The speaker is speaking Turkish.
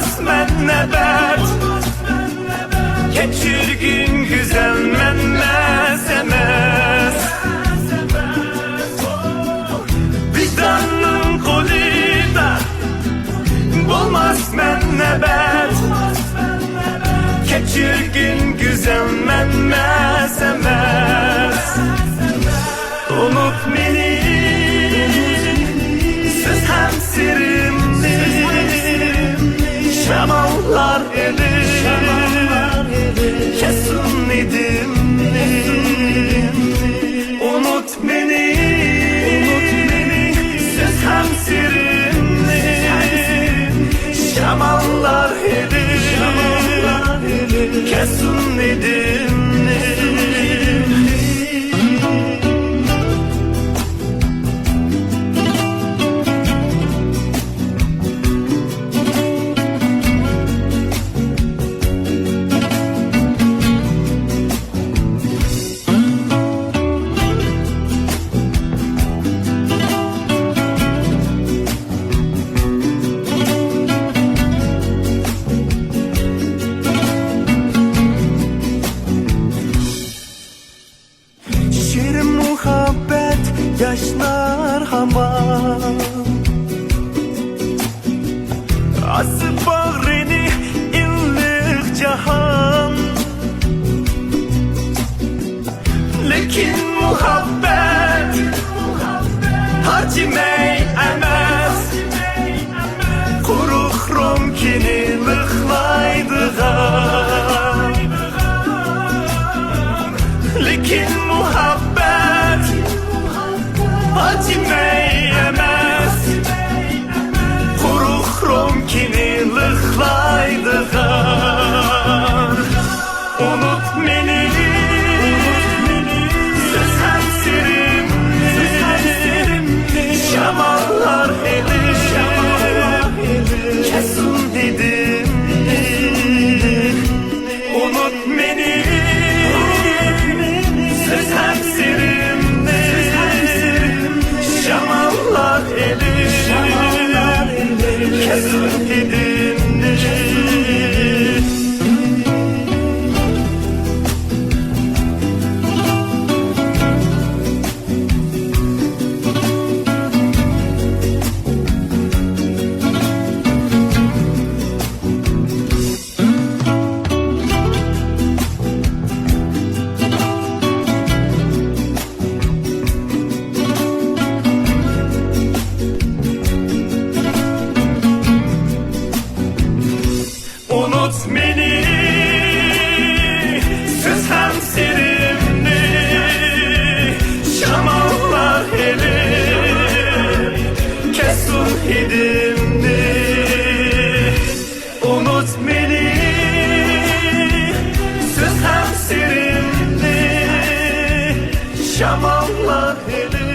Olmaz mənlə bət Keçirgin güzel mənməz eməz Vicdanın kolida Olmaz mənlə bət Keçirgin güzel mənməz eməz Unut beni Siz həmsirimdir Şamallar edir Kesin idim Unut beni Siz həmsirimdir Şamallar edir Kesin idim Yaşlar hamam Azı bağreni illik cahan Lekin muhabbet Harcimey emez Kuruk romkini lıklaydıgan Lekin muhabbet Acımey emez Kuruk romkini lıklaydıgan Unut beni Siz həmsirimdir Şamallar edir Kesin dedim Unut beni Siz həmsirimdir Şamallar edir Kesin dedim Unut beni Siz həmsirimdir Şamallar elir Kesin idimdir Unut beni Siz həmsirimdir Şamallar elir